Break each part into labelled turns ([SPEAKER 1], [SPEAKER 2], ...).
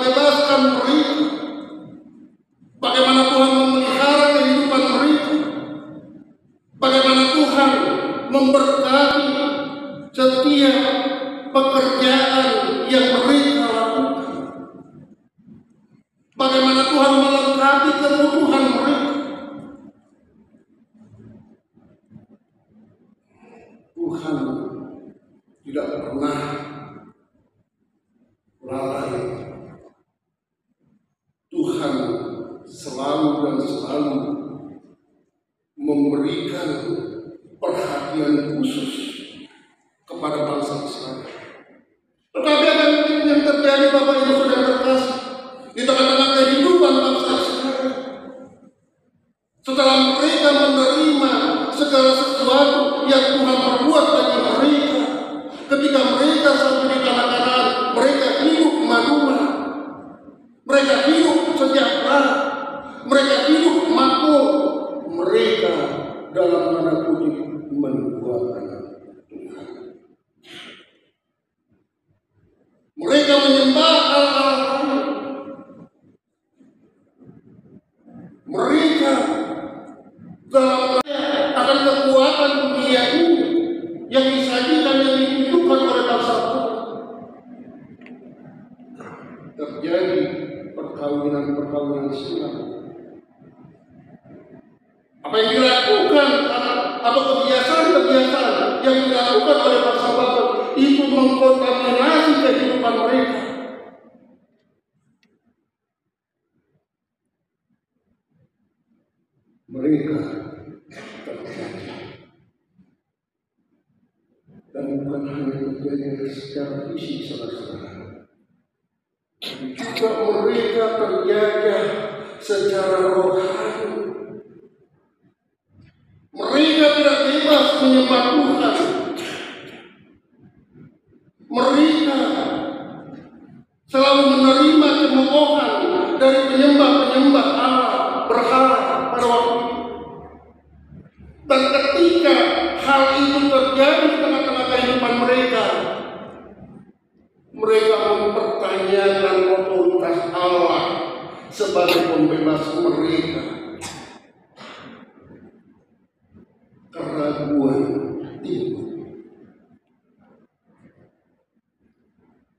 [SPEAKER 1] membebaskan mereka, bagaimana Tuhan memelihara kehidupan mereka, bagaimana Tuhan memberkati setiap pekerjaan yang mereka lakukan, bagaimana Tuhan melengkapi kebutuhan mereka. Tuhan tidak pernah lalai. Tuhan selalu dan selalu memberikan perhatian khusus kepada bangsa Israel. Tetapi ada yang terjadi, Bapak Ibu Saudara terkasih, di tengah-tengah kehidupan bangsa Israel. Setelah mereka menerima segala sesuatu yang Tuhan perbuat bagi mereka, ketika mereka sampai di tanah Kanaan, mereka hidup makmur, mereka hidup sejahtera, mereka hidup makmur, mereka dalam tanda kutip menduakan Tuhan. Mereka menyembah Allah. Mereka dalam akan kekuatan dunia ini yang disajikan, yang ditunjukkan oleh bangsa Tuhan. Terjadi perkawinan silam. Apa yang dilakukan atau kebiasaan yang dilakukan oleh bangsa-bangsa itu mengkontaminasi kehidupan mereka. Mereka terjadi, dan bukan hanya terjadi secara fisik, saudara-saudara, juga mereka terjaga secara rohani. Mereka tidak bebas menyembah Tuhan. Mereka selalu menerima cemoohan dari penyembah-penyembah Allah berhala pada waktu itu. Dan ketika hal itu terjadi di tengah-tengah kehidupan mereka, mereka mempertanyakan otoritas Allah sebagai pembebas mereka. Keraguan timbul,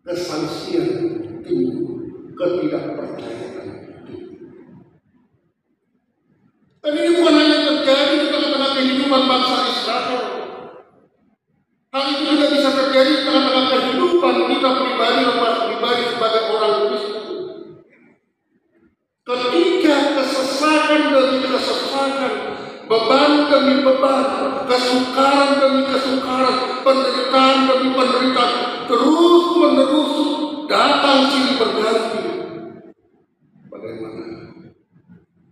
[SPEAKER 1] kesangsian timbul, ketidakpercayaan timbul. Dan ini bukan hanya terjadi di tengah-tengah kehidupan bangsa Israel. Hal itu juga bisa terjadi di tengah-tengah kehidupan kita pribadi sebagai orang Kristen. Ketika kesesakan demi kesesakan, beban demi beban, kesukaran demi kesukaran, penderitaan demi penderitaan, terus menerus datang silih berganti. Bagaimana?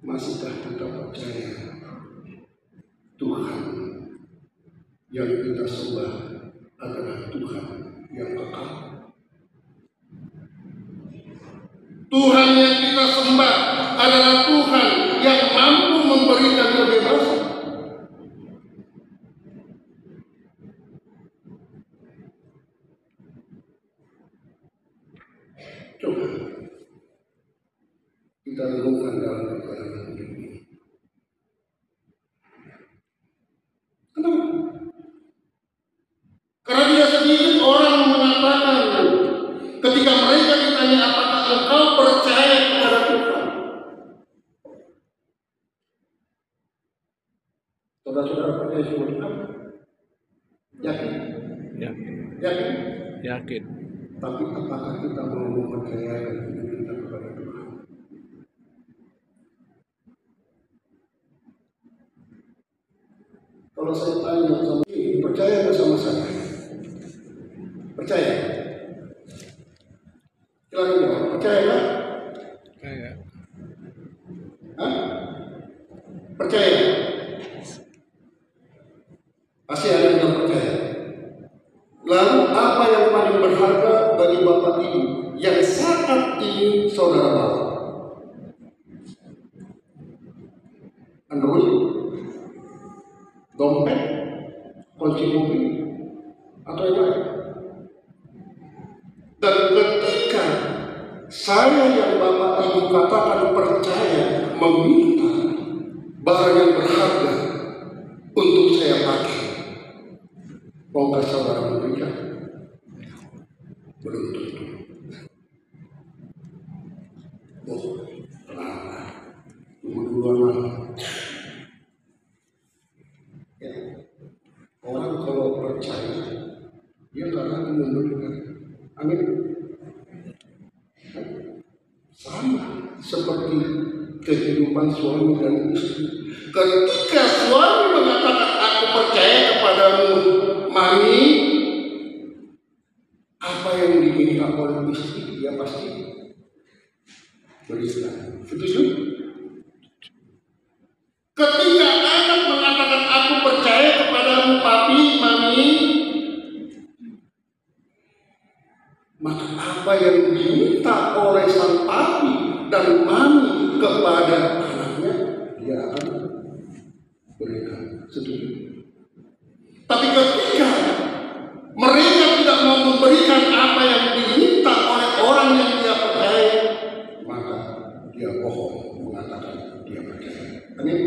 [SPEAKER 1] Masihkah kita percaya Tuhan yang kita sembah adalah Tuhan yang kekal? Tuhan yang kita sembah adalah Tuhan yang mampu memberikan kebebasan. Coba kita renungkan dalam perjalanan hidup ini. Kenapa? Karena tidak sedikit orang mengatakan ketika mereka ditanya apakah engkau percaya kepada Tuhan, saudara-saudara percaya sama Tuhan? Yakin? Yakin?
[SPEAKER 2] Yakin.
[SPEAKER 1] Tapi apakah kita mau mempercayakan hidup kita kepada Tuhan? Kalau saya tanya sama ini, percaya nggak sama saya? Percaya? Silakan jawab. Percaya nggak?
[SPEAKER 2] Percaya.
[SPEAKER 1] Hah? Percaya? Pasti ada yang percaya. Lalu apa yang paling berharga bagi Bapak Ibu yang sangat ingin saudara bawa? Android, dompet, kunci mobil, atau yang lain? Dan ketika Saya yang Bapak Ibu katakan percaya meminta barang yang berharga untuk saya pakai. Maukah saudara memberikan? Belum tentu. Oh, kenapa? Duluan. Ya. Orang kalau percaya, dia nggak akan memberikan. Amin. Sama seperti kehidupan suami dan istri. Ketika suami mengatakan aku percaya kepadamu, mami, apa yang diminta oleh istri dia pasti berikan. Setuju? Ketika anak mengatakan aku percaya kepadamu papi, mami, maka apa yang diminta oleh sang papi dan mami kepada anaknya dia akan berikan. Setuju? Tapi ketika mereka tidak mau memberikan apa yang diminta oleh orang yang dia percaya, maka dia bohong mengatakan dia percaya. Amin.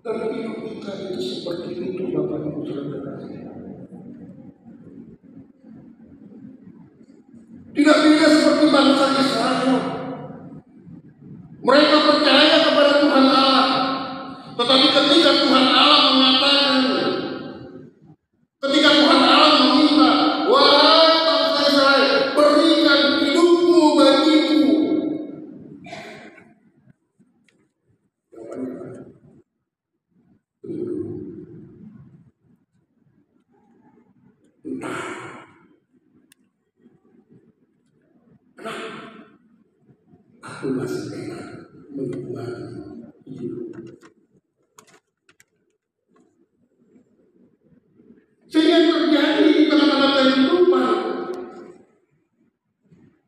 [SPEAKER 1] Dan hidup kita itu seperti itu, Bapak Ibu Saudara. Tidak beda seperti bangsa Israel. Mereka percaya kepada Tuhan Allah, tetapi ketika Tuhan Allah mengatakan, ketika Tuhan Allah meminta, wahai bangsa Israel, berikan hidupmu bagiku. Aku masih enak menikmati hidup. Sehingga terjadi di tengah-tengah kehidupan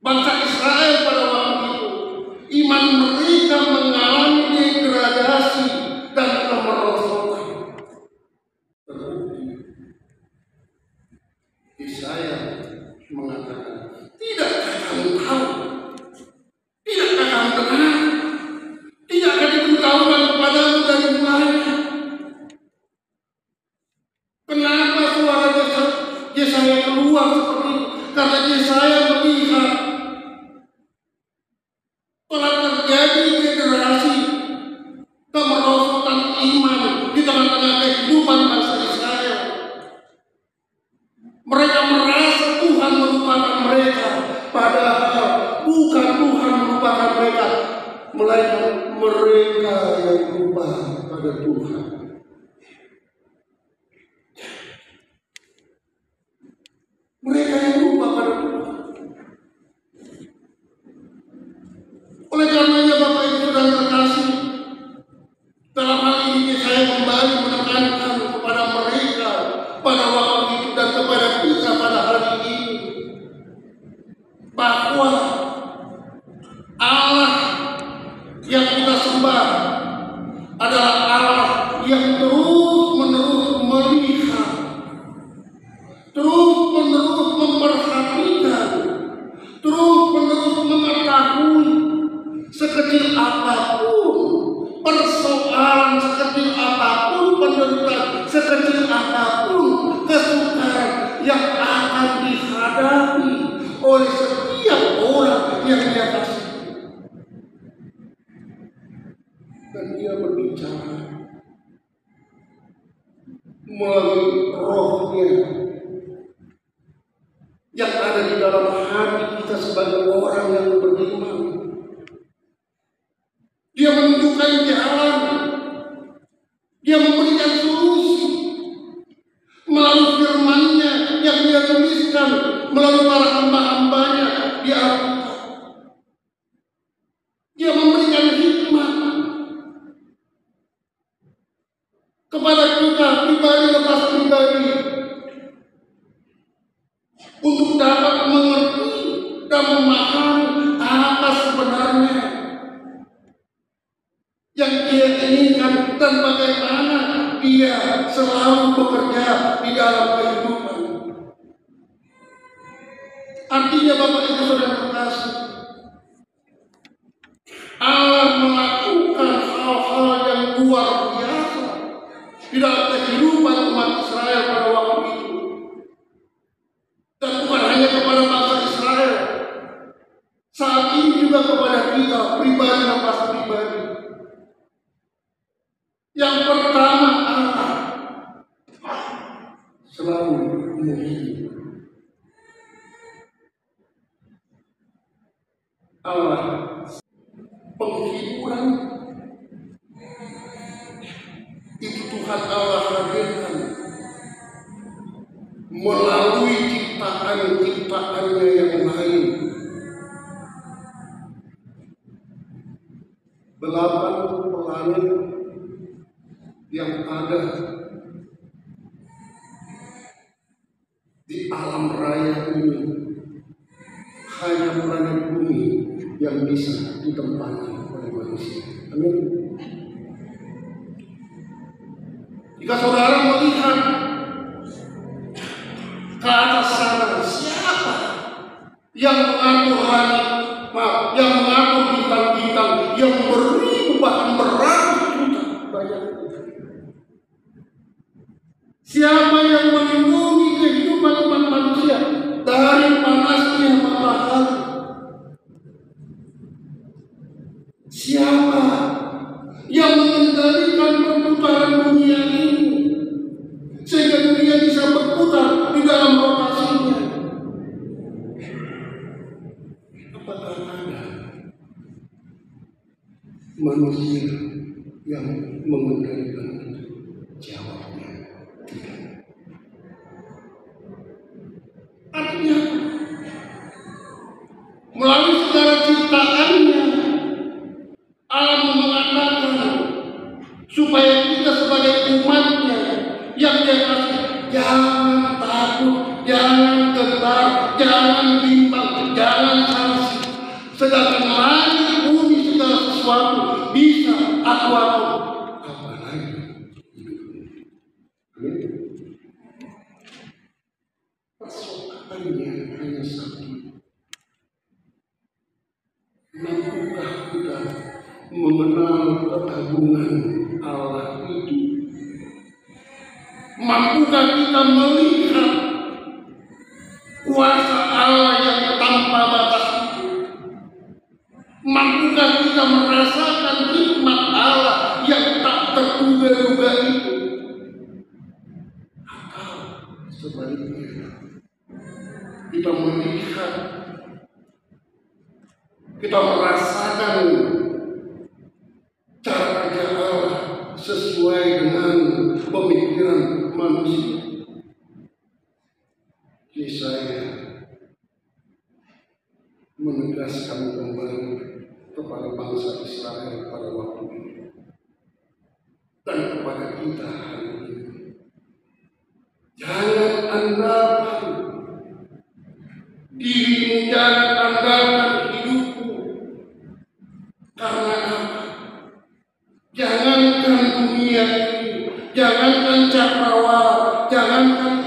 [SPEAKER 1] bangsa Israel pada waktu itu, iman mereka mengalami degradasi dan kemerosotan. Terbukti Yesaya mengatakan, tidakkah kamu tahu? Tidakkah kamu dengar? Tidakkah diberitahukan kepadamu dari mulanya? Kenapa suara Yesaya keluar seperti itu? Karena Yesaya melihat telah terjadi degradasi, kemerosotan iman di tengah-tengah kehidupan bangsa Israel. Mereka merasa Tuhan melupakan mereka, padahal bukan Tuhan melupakan mereka, melainkan mereka yang lupa pada Tuhan. Mereka yang lupa pada Tuhan. Oleh karenanya Bapak Ibu Saudara terkasih, dalam hal ini saya kembali menekankan kepada mereka pada waktu itu dan kepada kita pada hari ini, bahwa Allah yang kita sembah adalah Allah yang terus-menerus melihat, terus-menerus memperhatikan, terus-menerus mengetahui sekecil apapun persoalan, sekecil apapun penderitaan, sekecil apapun kesukaran yang akan dihadapi oleh setiap orang yang dia kasih. Dan dia berbicara melalui rohnya yang ada di dalam hati kita sebagai orang yang beriman. Dia menunjukkan jalan, dia memberikan solusi melalui firman-Nya yang dia tuliskan melalui para hamba-hambanya di Alkitab. Dia memberikan hikmat kepada kita pribadi lepas pribadi untuk dapat mengerti dan memahami apa sebenarnya yang dia inginkan dan bagaimana dia selalu bekerja di dalam kehidupan. Artinya Bapak Ibu Saudara terkasih, Allah melakukan hal-hal yang luar biasa di dalam kehidupan umat Israel pada waktu itu. Dan bukan hanya kepada bangsa Israel, saat ini juga kepada kita pribadi lepas pribadi. Yang pertama, Allah selalu menghibur. Allah penghiburan itu Tuhan Allah hadirkan melalui ciptaan-ciptaannya yang lain. 8 planet yang ada di alam raya ini, hanya planet bumi yang bisa ditempati oleh manusia. Amin. Jika saudara melihat ke atas sana, siapa yang mengatur langit, yang mengatur bintang-bintang, yang beribu bahkan beratus juta banyak. Siapa yang melindungi kehidupan umat manusia dari panasnya matahari? Siapa yang mengendalikan perputaran dunia ini sehingga dunia bisa berputar di dalam rotasinya? Apakah ada manusia yang mengendalikan itu? Jawabnya tidak. Artinya melalui segala ciptaannya Allah mengatakan supaya kita sebagai umatnya yang dia kasih, jangan takut, jangan gentar, jangan bimbang, jangan sanksi. Sedangkan langit bumi segala sesuatu bisa aku atur. Apa lagi? Persoalannya hanya satu. Mampukah kita mengenal keagungan Allah itu? Mampukah kita melihat kuasa Allah yang tanpa batas itu? Mampukah kita merasakan nikmat Allah yang tak terduga-duga itu? Atau sebaliknya, kita melihat, kita merasakan cara kerja Allah sesuai dengan pemikiran manusia? Yesaya menegaskan kembali kepada bangsa Israel pada waktu itu dan kepada kita hari ini. Jangan andalkan dirimu, jangan andalkan hidupmu. Karena apa? Jangankan dunia ini, jangankan cakrawala, jangankan